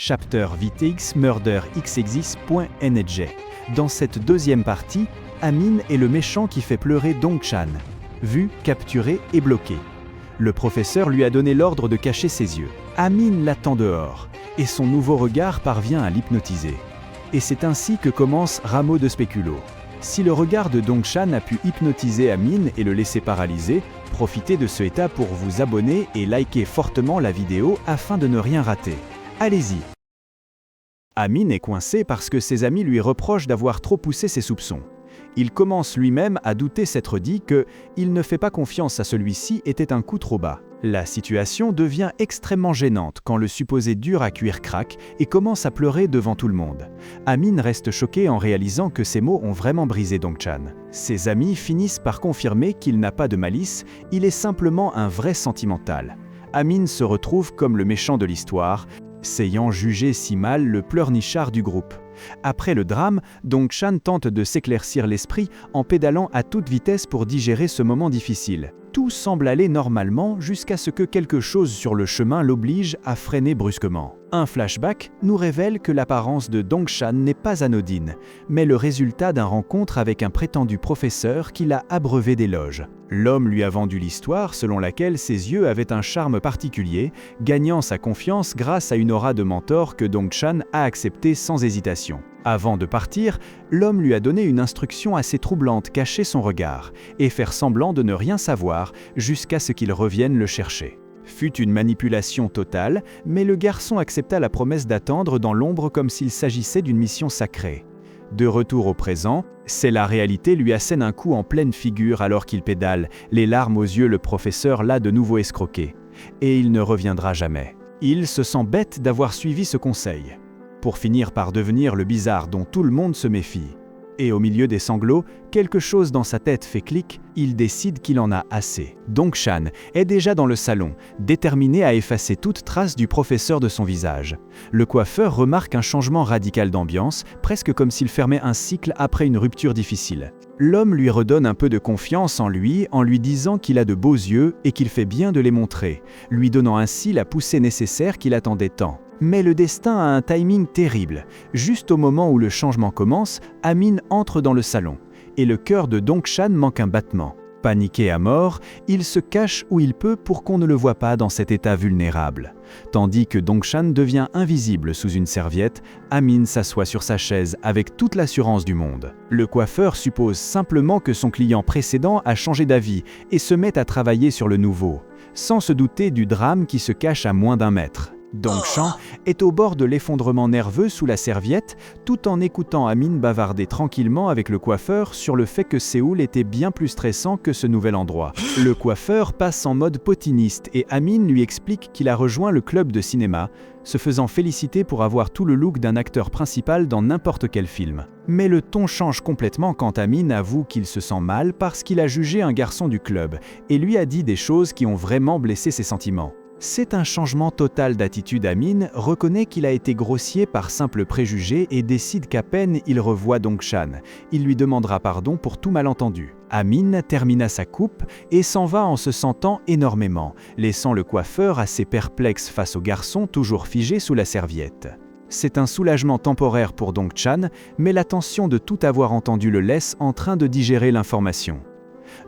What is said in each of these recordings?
Chapter VTX Murder XXX.NJ. Dans cette deuxième partie, Amin est le méchant qui fait pleurer Dong-chan. Vu, capturé et bloqué. Le professeur lui a donné l'ordre de cacher ses yeux. Amin l'attend dehors, et son nouveau regard parvient à l'hypnotiser. Et c'est ainsi que commence Rameau de Spéculo. Si le regard de Dong-chan a pu hypnotiser Amin et le laisser paralysé, profitez de ce état pour vous abonner et liker fortement la vidéo afin de ne rien rater. Allez-y. Amin est coincé parce que ses amis lui reprochent d'avoir trop poussé ses soupçons. Il commence lui-même à douter s'être dit que il ne fait pas confiance à celui-ci était un coup trop bas. La situation devient extrêmement gênante quand le supposé dur à cuire craque et commence à pleurer devant tout le monde. Amin reste choqué en réalisant que ces mots ont vraiment brisé Dong-chan. Ses amis finissent par confirmer qu'il n'a pas de malice, il est simplement un vrai sentimental. Amin se retrouve comme le méchant de l'histoire, s'ayant jugé si mal le pleurnichard du groupe. Après le drame, Dong-chan tente de s'éclaircir l'esprit en pédalant à toute vitesse pour digérer ce moment difficile. Tout semble aller normalement jusqu'à ce que quelque chose sur le chemin l'oblige à freiner brusquement. Un flashback nous révèle que l'apparence de Dong-chan n'est pas anodine, mais le résultat d'une rencontre avec un prétendu professeur qui l'a abreuvé d'éloges. L'homme lui a vendu l'histoire selon laquelle ses yeux avaient un charme particulier, gagnant sa confiance grâce à une aura de mentor que Dong-chan a acceptée sans hésitation. Avant de partir, l'homme lui a donné une instruction assez troublante, cacher son regard, et faire semblant de ne rien savoir jusqu'à ce qu'il revienne le chercher. Fut une manipulation totale, mais le garçon accepta la promesse d'attendre dans l'ombre comme s'il s'agissait d'une mission sacrée. De retour au présent, c'est la réalité lui assène un coup en pleine figure alors qu'il pédale, les larmes aux yeux le professeur l'a de nouveau escroqué. Et il ne reviendra jamais. Il se sent bête d'avoir suivi ce conseil, pour finir par devenir le bizarre dont tout le monde se méfie. Et au milieu des sanglots, quelque chose dans sa tête fait clic, il décide qu'il en a assez. Dong-chan est déjà dans le salon, déterminé à effacer toute trace du professeur de son visage. Le coiffeur remarque un changement radical d'ambiance, presque comme s'il fermait un cycle après une rupture difficile. L'homme lui redonne un peu de confiance en lui disant qu'il a de beaux yeux et qu'il fait bien de les montrer, lui donnant ainsi la poussée nécessaire qu'il attendait tant. Mais le destin a un timing terrible. Juste au moment où le changement commence, Amin entre dans le salon, et le cœur de Dong-chan manque un battement. Paniqué à mort, il se cache où il peut pour qu'on ne le voie pas dans cet état vulnérable. Tandis que Dong-chan devient invisible sous une serviette, Amin s'assoit sur sa chaise avec toute l'assurance du monde. Le coiffeur suppose simplement que son client précédent a changé d'avis et se met à travailler sur le nouveau, sans se douter du drame qui se cache à moins d'un mètre. Dong-chan est au bord de l'effondrement nerveux sous la serviette, tout en écoutant Amin bavarder tranquillement avec le coiffeur sur le fait que Séoul était bien plus stressant que ce nouvel endroit. Le coiffeur passe en mode potiniste et Amin lui explique qu'il a rejoint le club de cinéma, se faisant féliciter pour avoir tout le look d'un acteur principal dans n'importe quel film. Mais le ton change complètement quand Amin avoue qu'il se sent mal parce qu'il a jugé un garçon du club et lui a dit des choses qui ont vraiment blessé ses sentiments. C'est un changement total d'attitude. Amin reconnaît qu'il a été grossier par simple préjugé et décide qu'à peine il revoit Dong-chan, il lui demandera pardon pour tout malentendu. Amin termina sa coupe et s'en va en se sentant énormément, laissant le coiffeur assez perplexe face au garçon toujours figé sous la serviette. C'est un soulagement temporaire pour Dong-chan, mais la tension de tout avoir entendu le laisse en train de digérer l'information.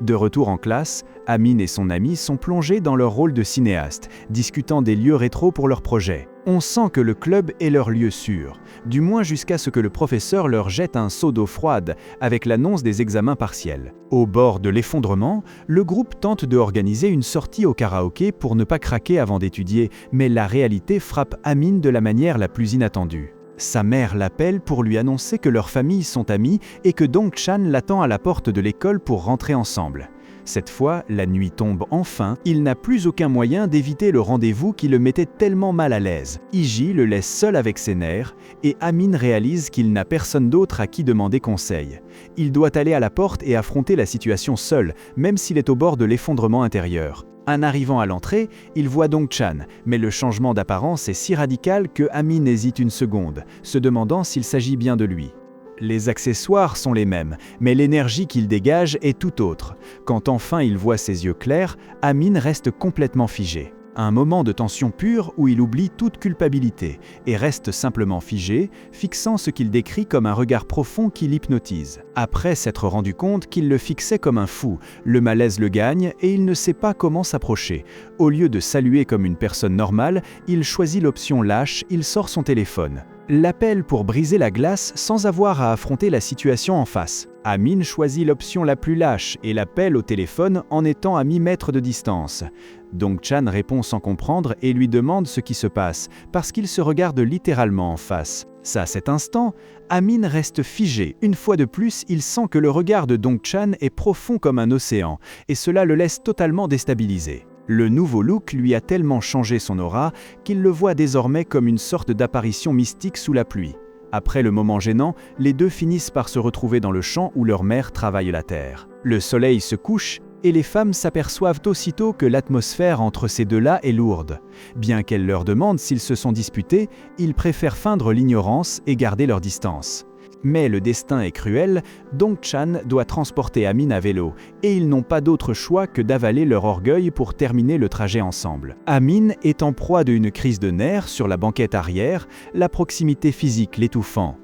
De retour en classe, Amin et son ami sont plongés dans leur rôle de cinéaste, discutant des lieux rétro pour leur projet. On sent que le club est leur lieu sûr, du moins jusqu'à ce que le professeur leur jette un seau d'eau froide avec l'annonce des examens partiels. Au bord de l'effondrement, le groupe tente de organiser une sortie au karaoké pour ne pas craquer avant d'étudier, mais la réalité frappe Amin de la manière la plus inattendue. Sa mère l'appelle pour lui annoncer que leurs familles sont amies et que Dong-chan l'attend à la porte de l'école pour rentrer ensemble. Cette fois, la nuit tombe enfin, il n'a plus aucun moyen d'éviter le rendez-vous qui le mettait tellement mal à l'aise. Iji le laisse seul avec ses nerfs et Amin réalise qu'il n'a personne d'autre à qui demander conseil. Il doit aller à la porte et affronter la situation seul, même s'il est au bord de l'effondrement intérieur. En arrivant à l'entrée, il voit Dong-chan, mais le changement d'apparence est si radical que Amin hésite une seconde, se demandant s'il s'agit bien de lui. Les accessoires sont les mêmes, mais l'énergie qu'il dégage est tout autre. Quand enfin il voit ses yeux clairs, Amin reste complètement figé. Un moment de tension pure où il oublie toute culpabilité et reste simplement figé, fixant ce qu'il décrit comme un regard profond qui l'hypnotise. Après s'être rendu compte qu'il le fixait comme un fou, le malaise le gagne et il ne sait pas comment s'approcher. Au lieu de saluer comme une personne normale, il choisit l'option lâche, il sort son téléphone. L'appelle pour briser la glace sans avoir à affronter la situation en face. Amin choisit l'option la plus lâche et l'appelle au téléphone en étant à mi-mètre de distance. Dong-chan répond sans comprendre et lui demande ce qui se passe, parce qu'il se regarde littéralement en face. À cet instant, Amin reste figé. Une fois de plus, il sent que le regard de Dong-chan est profond comme un océan, et cela le laisse totalement déstabilisé. Le nouveau look lui a tellement changé son aura qu'il le voit désormais comme une sorte d'apparition mystique sous la pluie. Après le moment gênant, les deux finissent par se retrouver dans le champ où leur mère travaille la terre. Le soleil se couche et les femmes s'aperçoivent aussitôt que l'atmosphère entre ces deux-là est lourde. Bien qu'elle leur demande s'ils se sont disputés, ils préfèrent feindre l'ignorance et garder leur distance. Mais le destin est cruel, Dong-chan doit transporter Amin à vélo, et ils n'ont pas d'autre choix que d'avaler leur orgueil pour terminer le trajet ensemble. Amin est en proie d'une crise de nerfs sur la banquette arrière, la proximité physique l'étouffant.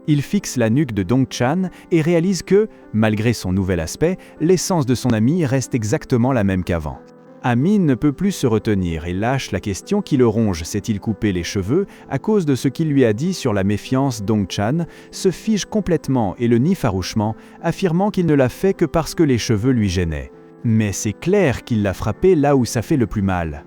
Il fixe la nuque de Dong-chan et réalise que, malgré son nouvel aspect, l'essence de son ami reste exactement la même qu'avant. Amin ne peut plus se retenir et lâche la question qui le ronge. S'est-il coupé les cheveux à cause de ce qu'il lui a dit sur la méfiance? Dong-chan se fige complètement et le nie farouchement, affirmant qu'il ne l'a fait que parce que les cheveux lui gênaient. Mais c'est clair qu'il l'a frappé là où ça fait le plus mal.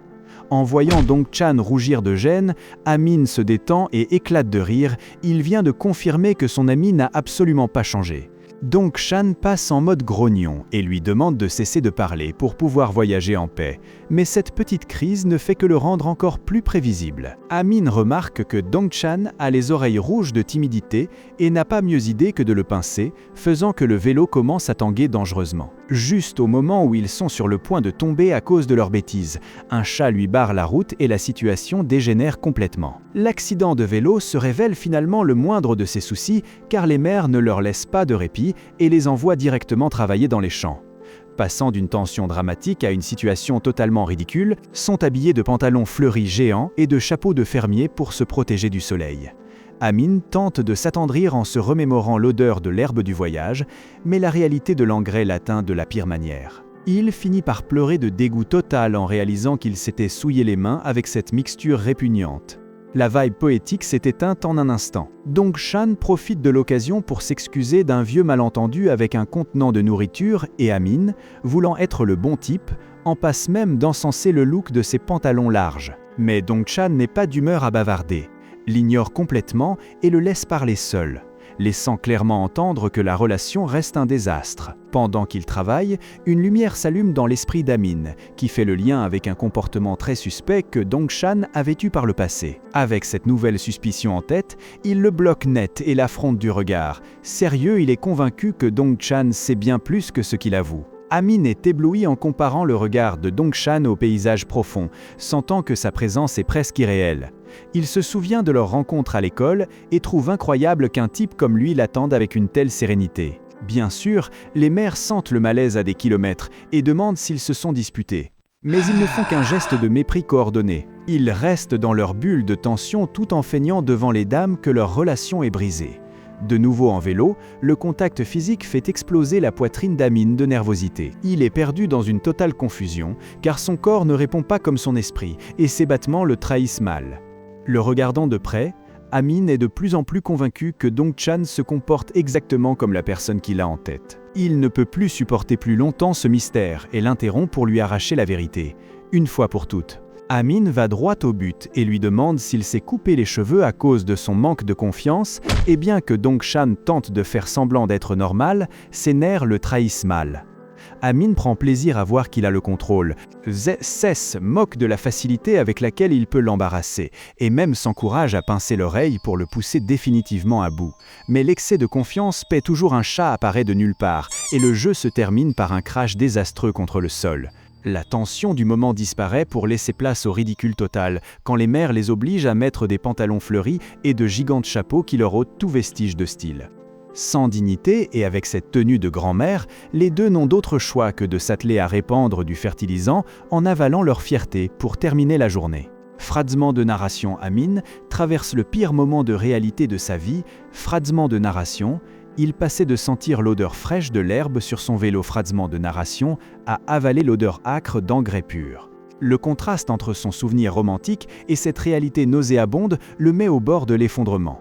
En voyant Dong-chan rougir de gêne, Amin se détend et éclate de rire. Il vient de confirmer que son ami n'a absolument pas changé. Dong-chan passe en mode grognon et lui demande de cesser de parler pour pouvoir voyager en paix. Mais cette petite crise ne fait que le rendre encore plus prévisible. Amin remarque que Dong-chan a les oreilles rouges de timidité et n'a pas mieux idée que de le pincer, faisant que le vélo commence à tanguer dangereusement. Juste au moment où ils sont sur le point de tomber à cause de leurs bêtises, un chat lui barre la route et la situation dégénère complètement. L'accident de vélo se révèle finalement le moindre de ses soucis car les mères ne leur laissent pas de répit et les envoient directement travailler dans les champs. Passant d'une tension dramatique à une situation totalement ridicule, sont habillés de pantalons fleuris géants et de chapeaux de fermier pour se protéger du soleil. Amin tente de s'attendrir en se remémorant l'odeur de l'herbe du voyage, mais la réalité de l'engrais l'atteint de la pire manière. Il finit par pleurer de dégoût total en réalisant qu'il s'était souillé les mains avec cette mixture répugnante. La vibe poétique s'est éteinte en un instant. Dong-chan profite de l'occasion pour s'excuser d'un vieux malentendu avec un contenant de nourriture et Amin, voulant être le bon type, en passe même d'encenser le look de ses pantalons larges. Mais Dong-chan n'est pas d'humeur à bavarder, l'ignore complètement et le laisse parler seul, laissant clairement entendre que la relation reste un désastre. Pendant qu'il travaille, une lumière s'allume dans l'esprit d'Amin, qui fait le lien avec un comportement très suspect que Dong-chan avait eu par le passé. Avec cette nouvelle suspicion en tête, il le bloque net et l'affronte du regard. Sérieux, il est convaincu que Dong-chan sait bien plus que ce qu'il avoue. Amin est ébloui en comparant le regard de Dong-chan au paysage profond, sentant que sa présence est presque irréelle. Il se souvient de leur rencontre à l'école et trouve incroyable qu'un type comme lui l'attende avec une telle sérénité. Bien sûr, les mères sentent le malaise à des kilomètres et demandent s'ils se sont disputés. Mais ils ne font qu'un geste de mépris coordonné. Ils restent dans leur bulle de tension tout en feignant devant les dames que leur relation est brisée. De nouveau en vélo, le contact physique fait exploser la poitrine d'Amin de nervosité. Il est perdu dans une totale confusion, car son corps ne répond pas comme son esprit, et ses battements le trahissent mal. Le regardant de près, Amin est de plus en plus convaincu que Dong-chan se comporte exactement comme la personne qu'il a en tête. Il ne peut plus supporter plus longtemps ce mystère et l'interrompt pour lui arracher la vérité, une fois pour toutes. Amin va droit au but et lui demande s'il s'est coupé les cheveux à cause de son manque de confiance, et bien que Dong-chan tente de faire semblant d'être normal, ses nerfs le trahissent mal. Amin prend plaisir à voir qu'il a le contrôle. Cesse moque de la facilité avec laquelle il peut l'embarrasser, et même s'encourage à pincer l'oreille pour le pousser définitivement à bout. Mais l'excès de confiance paie toujours un chat apparaît de nulle part, et le jeu se termine par un crash désastreux contre le sol. La tension du moment disparaît pour laisser place au ridicule total, quand les mères les obligent à mettre des pantalons fleuris et de gigantes chapeaux qui leur ôtent tout vestige de style. Sans dignité et avec cette tenue de grand-mère, les deux n'ont d'autre choix que de s'atteler à répandre du fertilisant en avalant leur fierté pour terminer la journée. Fragment de narration. Amin traverse le pire moment de réalité de sa vie. Fragment de narration. Il passait de sentir l'odeur fraîche de l'herbe sur son vélo. Fragment de narration à avaler l'odeur âcre d'engrais pur. Le contraste entre son souvenir romantique et cette réalité nauséabonde le met au bord de l'effondrement.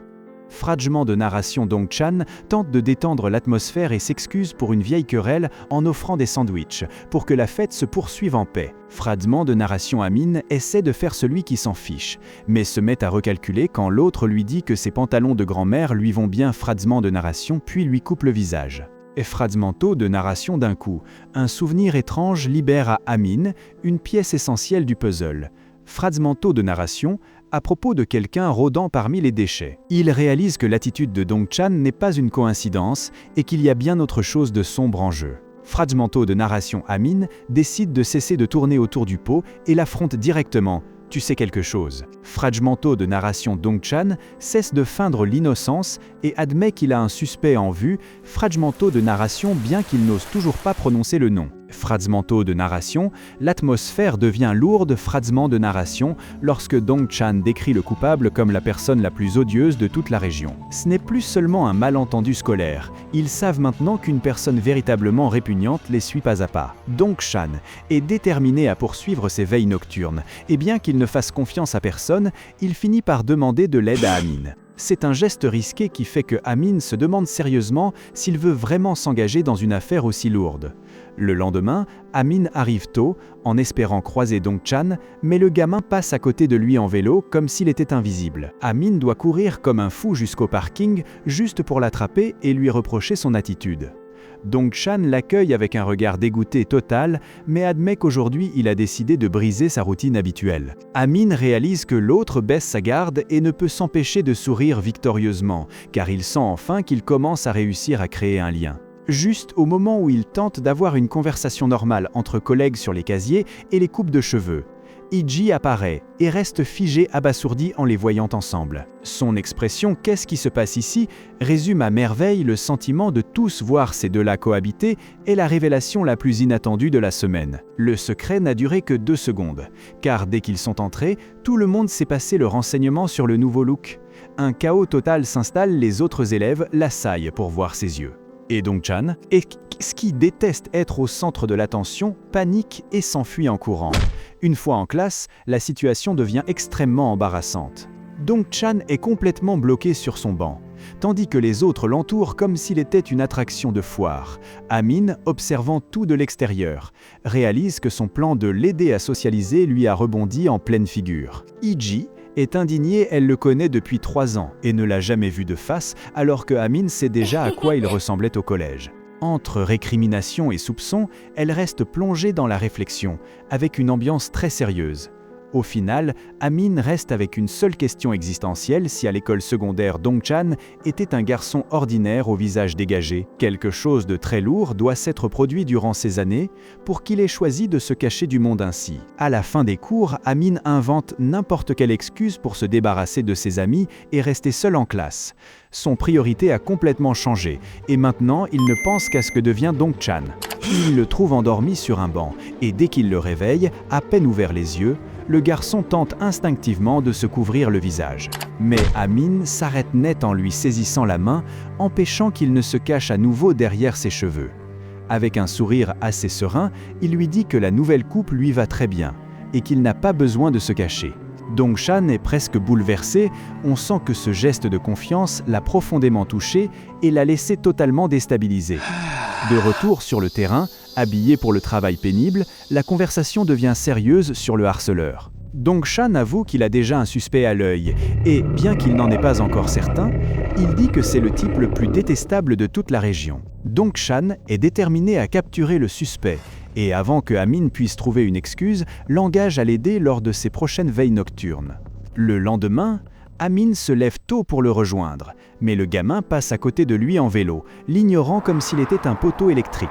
Fragment de narration. Dong-chan tente de détendre l'atmosphère et s'excuse pour une vieille querelle en offrant des sandwichs pour que la fête se poursuive en paix. Fragment de narration. Amin essaie de faire celui qui s'en fiche, mais se met à recalculer quand l'autre lui dit que ses pantalons de grand-mère lui vont bien. Fragment de narration puis lui coupe le visage. Et fragmento de narration. D'un coup, un souvenir étrange libère à Amin une pièce essentielle du puzzle. Fragmento de narration à propos de quelqu'un rôdant parmi les déchets. Il réalise que l'attitude de Dong-chan n'est pas une coïncidence et qu'il y a bien autre chose de sombre en jeu. Fragmento de narration. Amin décide de cesser de tourner autour du pot et l'affronte directement. Tu sais quelque chose. Fragmento de narration. Dong-chan cesse de feindre l'innocence et admet qu'il a un suspect en vue. Fragmento de narration, bien qu'il n'ose toujours pas prononcer le nom. Fragmento de narration, l'atmosphère devient lourde. Fragment de narration, lorsque Dong-chan décrit le coupable comme la personne la plus odieuse de toute la région. Ce n'est plus seulement un malentendu scolaire. Ils savent maintenant qu'une personne véritablement répugnante les suit pas à pas. Dong-chan est déterminé à poursuivre ses veilles nocturnes, et bien qu'il ne fasse confiance à personne, il finit par demander de l'aide à Amin. C'est un geste risqué qui fait que Amin se demande sérieusement s'il veut vraiment s'engager dans une affaire aussi lourde. Le lendemain, Amin arrive tôt, en espérant croiser Dong-chan, mais le gamin passe à côté de lui en vélo comme s'il était invisible. Amin doit courir comme un fou jusqu'au parking, juste pour l'attraper et lui reprocher son attitude. Dong-chan l'accueille avec un regard dégoûté total, mais admet qu'aujourd'hui il a décidé de briser sa routine habituelle. Amin réalise que l'autre baisse sa garde et ne peut s'empêcher de sourire victorieusement, car il sent enfin qu'il commence à réussir à créer un lien. Juste au moment où il tente d'avoir une conversation normale entre collègues sur les casiers et les coupes de cheveux, Iji apparaît et reste figé abasourdi en les voyant ensemble. Son expression « Qu'est-ce qui se passe ici ?» résume à merveille le sentiment de tous voir ces deux-là cohabiter et la révélation la plus inattendue de la semaine. Le secret n'a duré que 2 secondes, car dès qu'ils sont entrés, tout le monde s'est passé le renseignement sur le nouveau look. Un chaos total s'installe, les autres élèves l'assaillent pour voir ses yeux. Et Dong-chan, qui déteste être au centre de l'attention, panique et s'enfuit en courant. Une fois en classe, la situation devient extrêmement embarrassante. Dong-chan est complètement bloqué sur son banc, tandis que les autres l'entourent comme s'il était une attraction de foire. Amin, observant tout de l'extérieur, réalise que son plan de l'aider à socialiser lui a rebondi en pleine figure. Iji est indignée, elle le connaît depuis 3 ans et ne l'a jamais vu de face, alors que Amin sait déjà à quoi il ressemblait au collège. Entre récriminations et soupçons, elle reste plongée dans la réflexion, avec une ambiance très sérieuse. Au final, Amin reste avec une seule question existentielle: si à l'école secondaire Dong-chan était un garçon ordinaire au visage dégagé. Quelque chose de très lourd doit s'être produit durant ces années pour qu'il ait choisi de se cacher du monde ainsi. À la fin des cours, Amin invente n'importe quelle excuse pour se débarrasser de ses amis et rester seul en classe. Son priorité a complètement changé et maintenant il ne pense qu'à ce que devient Dong-chan. Il le trouve endormi sur un banc et dès qu'il le réveille, à peine ouvert les yeux, le garçon tente instinctivement de se couvrir le visage. Mais Amin s'arrête net en lui saisissant la main, empêchant qu'il ne se cache à nouveau derrière ses cheveux. Avec un sourire assez serein, il lui dit que la nouvelle coupe lui va très bien et qu'il n'a pas besoin de se cacher. Dong-chan est presque bouleversé, on sent que ce geste de confiance l'a profondément touché et l'a laissé totalement déstabilisé. De retour sur le terrain, habillé pour le travail pénible, la conversation devient sérieuse sur le harceleur. Dong-chan avoue qu'il a déjà un suspect à l'œil et, bien qu'il n'en est pas encore certain, il dit que c'est le type le plus détestable de toute la région. Dong-chan est déterminé à capturer le suspect et, avant que Amin puisse trouver une excuse, l'engage à l'aider lors de ses prochaines veilles nocturnes. Le lendemain, Amin se lève tôt pour le rejoindre, mais le gamin passe à côté de lui en vélo, l'ignorant comme s'il était un poteau électrique.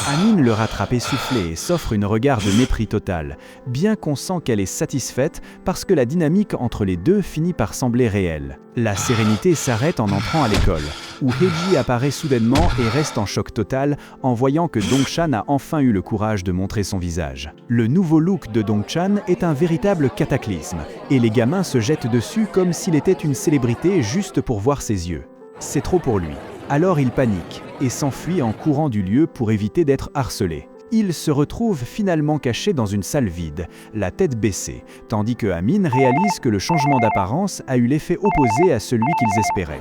Amin le rattrape essoufflé et s'offre un regard de mépris total, bien qu'on sent qu'elle est satisfaite parce que la dynamique entre les deux finit par sembler réelle. La sérénité s'arrête en entrant à l'école. où Heiji apparaît soudainement et reste en choc total en voyant que Dong-chan a enfin eu le courage de montrer son visage. Le nouveau look de Dong-chan est un véritable cataclysme, et les gamins se jettent dessus comme s'il était une célébrité juste pour voir ses yeux. C'est trop pour lui. Alors il panique et s'enfuit en courant du lieu pour éviter d'être harcelé. Il se retrouve finalement caché dans une salle vide, la tête baissée, tandis que Amin réalise que le changement d'apparence a eu l'effet opposé à celui qu'ils espéraient.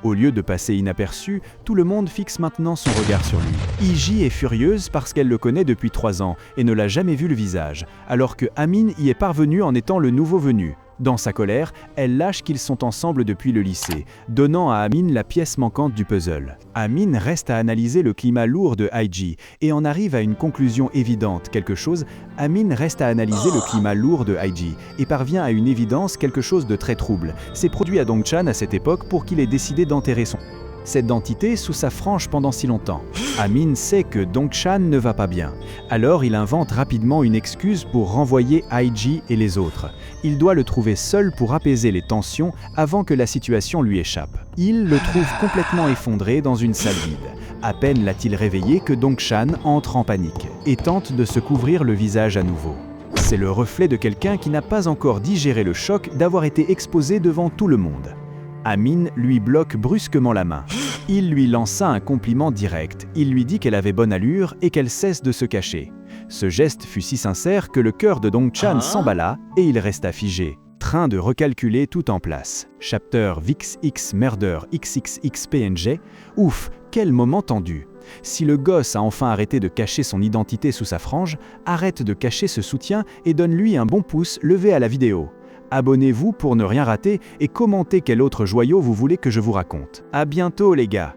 Au lieu de passer inaperçu, tout le monde fixe maintenant son regard sur lui. Iji est furieuse parce qu'elle le connaît depuis 3 ans et ne l'a jamais vu le visage, alors que Amin y est parvenu en étant le nouveau venu. Dans sa colère, elle lâche qu'ils sont ensemble depuis le lycée, donnant à Amin la pièce manquante du puzzle. Amin reste à analyser le climat lourd de Heiji et en arrive à une conclusion évidente, Amin reste à analyser le climat lourd de Heiji et parvient à une évidence, quelque chose de très trouble. C'est produit à Dong-chan à cette époque pour qu'il ait décidé d'enterrer cette entité sous sa frange pendant si longtemps. Amin sait que Dong-chan ne va pas bien. Alors il invente rapidement une excuse pour renvoyer Heiji et les autres. Il doit le trouver seul pour apaiser les tensions avant que la situation lui échappe. Il le trouve complètement effondré dans une salle vide. À peine l'a-t-il réveillé que Dong-chan entre en panique et tente de se couvrir le visage à nouveau. C'est le reflet de quelqu'un qui n'a pas encore digéré le choc d'avoir été exposé devant tout le monde. Amin lui bloque brusquement la main. Il lui lança un compliment direct. Il lui dit qu'elle avait bonne allure et qu'elle cesse de se cacher. Ce geste fut si sincère que le cœur de Dong-chan s'emballa et il resta figé, train de recalculer tout en place. Chapter VXX Murder XXX PNG. Ouf, quel moment tendu. Si le gosse a enfin arrêté de cacher son identité sous sa frange, arrête de cacher ce soutien et donne-lui un bon pouce levé à la vidéo. Abonnez-vous pour ne rien rater et commentez quel autre joyau vous voulez que je vous raconte. À bientôt les gars!